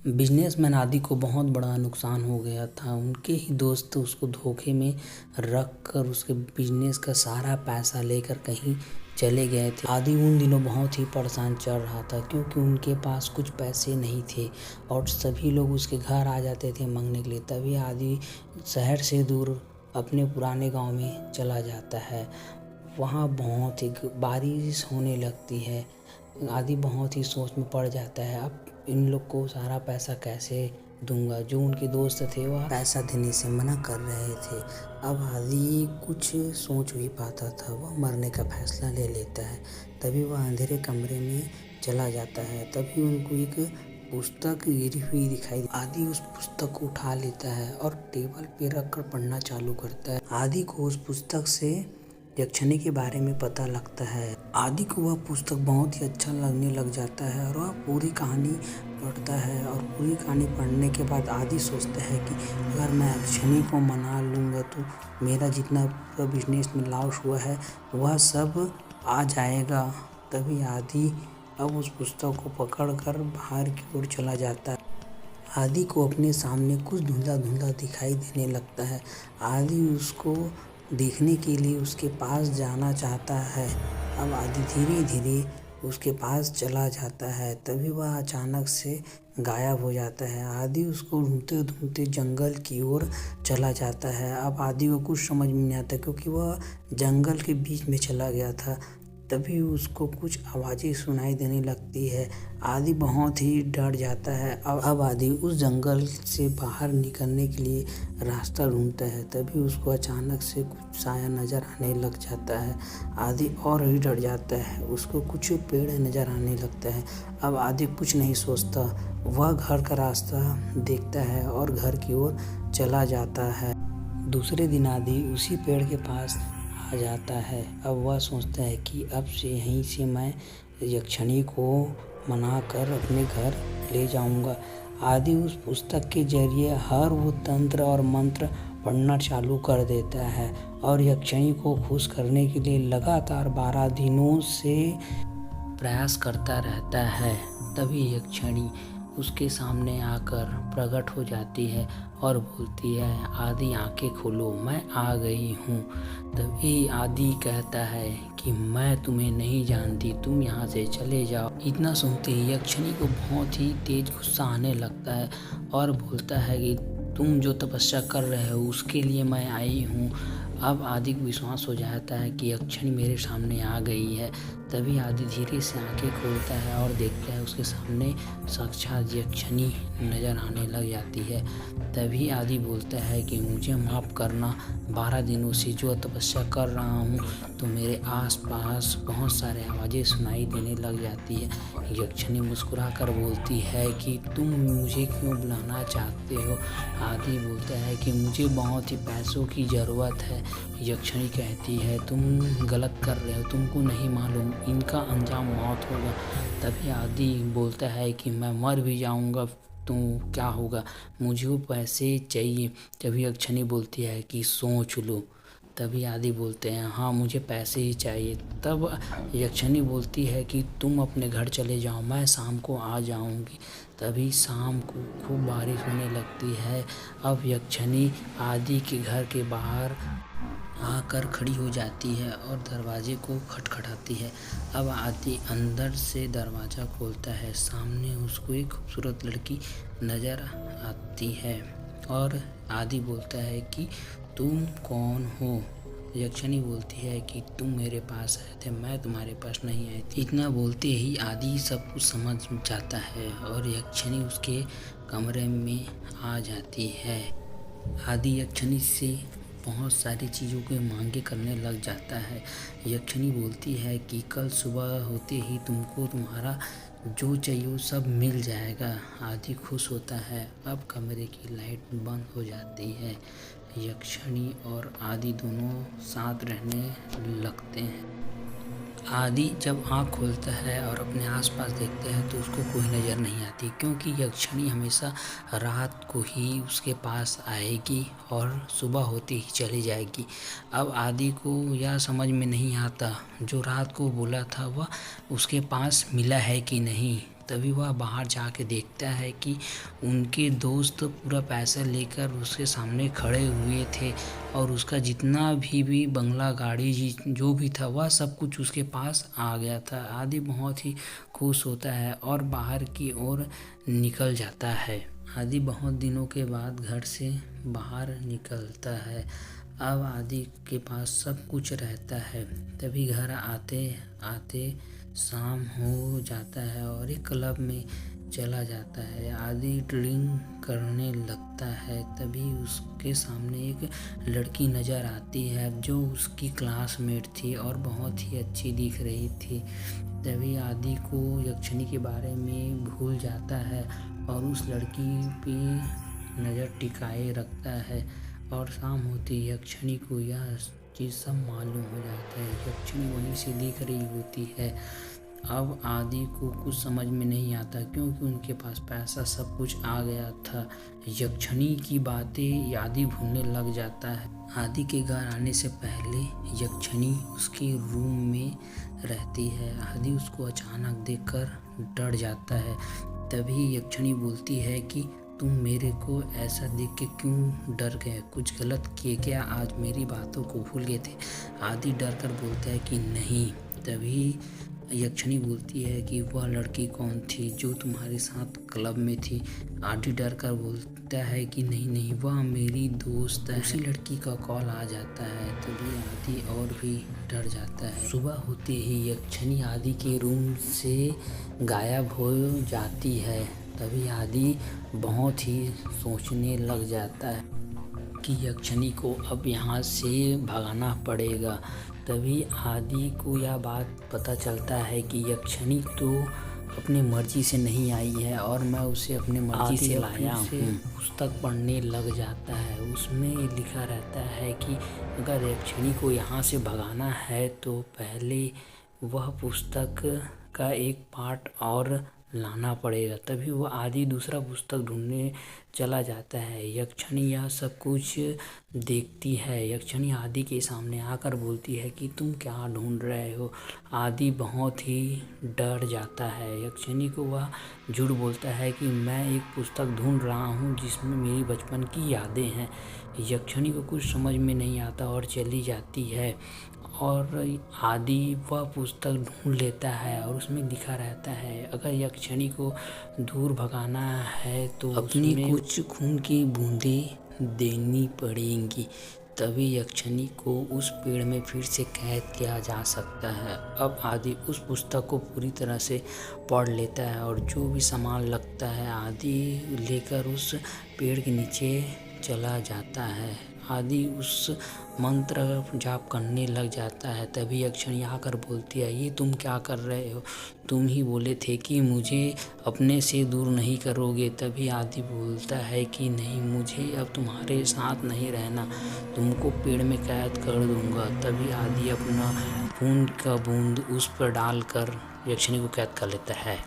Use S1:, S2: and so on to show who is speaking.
S1: Businessman आदि को बहुत बड़ा नुकसान हो गया था। उनके ही दोस्त उसको धोखे में रख कर उसके बिजनेस का सारा पैसा लेकर कहीं चले गए थे। आदि उन दिनों बहुत ही परेशान चल रहा था क्योंकि उनके पास कुछ पैसे नहीं थे और सभी लोग उसके घर आ जाते थे मांगने के लिए। तभी आदि शहर से दूर अपने पुराने गांव में चला जाता है। वहाँ बहुत ही बारिश होने लगती है। आदि बहुत ही सोच में पड़ जाता है, अब इन लोग को सारा पैसा कैसे दूंगा। जो उनके दोस्त थे वह पैसा देने से मना कर रहे थे। अब आदि कुछ सोच नहीं पाता था, वह मरने का फैसला ले लेता है। तभी वह अंधेरे कमरे में चला जाता है। तभी उनको एक पुस्तक गिरी हुई दिखाई दी। आदि उस पुस्तक को उठा लेता है और टेबल पे रख कर पढ़ना चालू करता है। आदि को उस पुस्तक से यक्षिणी के बारे में पता लगता है। आदि को वह पुस्तक बहुत ही अच्छा लगने लग जाता है और वह पूरी कहानी पढ़ता है। और पूरी कहानी पढ़ने के बाद आदि सोचता है कि अगर मैं यक्षिणी को मना लूँगा तो मेरा जितना पूरा बिजनेस में लॉस हुआ है वह सब आ जाएगा। तभी आदि अब उस पुस्तक को पकड़कर बाहर की ओर चला जाता है। आदि को अपने सामने कुछ धुंधला धुंधला दिखाई देने लगता है। आदि उसको देखने के लिए उसके पास जाना चाहता है। अब आदि धीरे धीरे उसके पास चला जाता है। तभी वह अचानक से गायब हो जाता है। आदि उसको ढूंढते ढूंढते जंगल की ओर चला जाता है। अब आदि को कुछ समझ में नहीं आता क्योंकि वह जंगल के बीच में चला गया था। तभी उसको कुछ आवाज़ें सुनाई देने लगती है। आदि बहुत ही डर जाता है। अब आदि उस जंगल से बाहर निकलने के लिए रास्ता ढूंढता है। तभी उसको अचानक से कुछ साया नज़र आने लग जाता है। आदि और ही डर जाता है। उसको कुछ पेड़ नज़र आने लगता है। अब आदि कुछ नहीं सोचता, वह घर का रास्ता देखता है और घर की ओर चला जाता है। दूसरे दिन आदि उसी पेड़ के पास आ जाता है। अब वह सोचता है कि अब से यहीं से मैं यक्षिणी को मना कर अपने घर ले जाऊंगा। आदि उस पुस्तक के जरिए हर वो तंत्र और मंत्र पढ़ना चालू कर देता है और यक्षिणी को खुश करने के लिए लगातार 12 दिनों से प्रयास करता रहता है। तभी यक्षिणी उसके सामने आकर प्रकट हो जाती है और बोलती है, आदि आंखें खोलो, मैं आ गई हूँ। तभी आदि कहता है कि मैं तुम्हें नहीं जानती, तुम यहाँ से चले जाओ। इतना सुनते ही यक्षिणी को बहुत ही तेज गुस्सा आने लगता है और बोलता है कि तुम जो तपस्या कर रहे हो उसके लिए मैं आई हूँ। अब आदि को विश्वास हो जाता है कि यक्षिणी मेरे सामने आ गई है। तभी आदि धीरे से आंखें खोलता है और देखता है उसके सामने साक्षात यक्षिणी नज़र आने लग जाती है। तभी आदि बोलता है कि मुझे माफ़ करना, 12 दिनों से जो तपस्या कर रहा हूँ तो मेरे आसपास बहुत सारे आवाज़ें सुनाई देने लग जाती है। यक्षिणी मुस्कुरा कर बोलती है कि तुम मुझे क्यों बुलाना चाहते हो। आदि बोलता है कि मुझे बहुत ही पैसों की ज़रूरत है। यक्षिणी कहती है तुम गलत कर रहे हो, तुमको नहीं मालूम इनका अंजाम मौत होगा। तभी आदि बोलता है कि मैं मर भी जाऊंगा तो क्या होगा, मुझे वो पैसे चाहिए। तभी यक्षिणी बोलती है कि सोच लो। तभी आदि बोलते हैं हाँ मुझे पैसे ही चाहिए। तब यक्षिणी बोलती है कि तुम अपने घर चले जाओ, मैं शाम को आ जाऊंगी। तभी शाम को खूब बारिश होने लगती है। अब यक्षिणी आदि के घर के बाहर आकर खड़ी हो जाती है और दरवाजे को खटखटाती है। अब आदि अंदर से दरवाज़ा खोलता है। सामने उसको एक खूबसूरत लड़की नज़र आती है और आदि बोलता है कि तुम कौन हो। यक्षिणी बोलती है कि तुम मेरे पास आए थे, मैं तुम्हारे पास नहीं आई थी। इतना बोलते ही आदि सब कुछ समझ जाता है और यक्षिणी उसके कमरे में आ जाती है। आदि यक्षिणी से बहुत सारी चीज़ों की मांगे करने लग जाता है। यक्षिणी बोलती है कि कल सुबह होते ही तुमको तुम्हारा जो चाहिए वो सब मिल जाएगा। आदि खुश होता है। अब कमरे की लाइट बंद हो जाती है। यक्षिणी और आदि दोनों साथ रहने लगते हैं। आदि जब आँख खोलता है और अपने आसपास देखता है तो उसको कोई नज़र नहीं आती क्योंकि यक्षिणी हमेशा रात को ही उसके पास आएगी और सुबह होते ही चली जाएगी। अब आदि को यह समझ में नहीं आता जो रात को बोला था वह उसके पास मिला है कि नहीं। तभी वह बाहर जाके देखता है कि उनके दोस्त पूरा पैसा लेकर उसके सामने खड़े हुए थे और उसका जितना भी बंगला गाड़ी जो भी था वह सब कुछ उसके पास आ गया था। आदि बहुत ही खुश होता है और बाहर की ओर निकल जाता है। आदि बहुत दिनों के बाद घर से बाहर निकलता है। अब आदि के पास सब कुछ रहता है। तभी घर आते आते शाम हो जाता है और एक क्लब में चला जाता है। आदि ड्रिंक करने लगता है। तभी उसके सामने एक लड़की नज़र आती है जो उसकी क्लासमेट थी और बहुत ही अच्छी दिख रही थी। तभी आदि को यक्षिणी के बारे में भूल जाता है और उस लड़की पे नज़र टिकाए रखता है। और शाम होती यक्षिणी को यह चीज़ सब मालूम हो जाता है। यक्षिणी वहीं से दिख रही होती है। अब आदि को कुछ समझ में नहीं आता क्योंकि उनके पास पैसा सब कुछ आ गया था। यक्षिणी की बातें आदि भूलने लग जाता है। आदि के घर आने से पहले यक्षिणी उसके रूम में रहती है। आदि उसको अचानक देखकर डर जाता है। तभी यक्षिणी बोलती है कि तुम मेरे को ऐसा देख के क्यों डर गए? कुछ गलत किए क्या? आज मेरी बातों को भूल गए थे? आदि डर कर बोलता है कि नहीं। तभी यक्षिणी बोलती है कि वह लड़की कौन थी जो तुम्हारे साथ क्लब में थी? आदि डर कर बोलता है कि नहीं वह मेरी दोस्त है। उसी लड़की का कॉल आ जाता है। तभी आदि और भी डर जाता है। सुबह होते ही यक्षिणी आदि के रूम से गायब हो जाती है। तभी आदि बहुत ही सोचने लग जाता है कि यक्षिणी को अब यहाँ से भगाना पड़ेगा। तभी आदि को यह बात पता चलता है कि यक्षिणी तो अपनी मर्जी से नहीं आई है और मैं उसे अपनी मर्जी से लाया हूँ। पुस्तक पढ़ने लग जाता है। उसमें लिखा रहता है कि अगर यक्षिणी को यहाँ से भगाना है तो पहले वह पुस्तक का एक पार्ट और लाना पड़ेगा। तभी वह आदि दूसरा पुस्तक ढूंढने चला जाता है। यक्षिणी यह सब कुछ देखती है। यक्षिणी आदि के सामने आकर बोलती है कि तुम क्या ढूंढ रहे हो? आदि बहुत ही डर जाता है। यक्षिणी को वह झूठ बोलता है कि मैं एक पुस्तक ढूंढ रहा हूँ जिसमें मेरी बचपन की यादें हैं। यक्षिणी को कुछ समझ में नहीं आता और चली जाती है और आदि वह पुस्तक ढूंढ लेता है और उसमें लिखा रहता है अगर यक्षिणी को दूर भगाना है तो अपनी कुछ खून की बूंदें देनी पड़ेंगी। तभी यक्षिणी को उस पेड़ में फिर से कैद किया जा सकता है। अब आदि उस पुस्तक को पूरी तरह से पढ़ लेता है और जो भी सामान लगता है आदि लेकर उस पेड़ के नीचे चला जाता है। आदि उस मंत्र जाप करने लग जाता है। तभी यक्षिणी आकर बोलती है ये तुम क्या कर रहे हो? तुम ही बोले थे कि मुझे अपने से दूर नहीं करोगे। तभी आदि बोलता है कि नहीं, मुझे अब तुम्हारे साथ नहीं रहना, तुमको पेड़ में कैद कर दूंगा। तभी आदि अपना खून का बूंद उस पर डालकर यक्षिणी को कैद कर लेता है।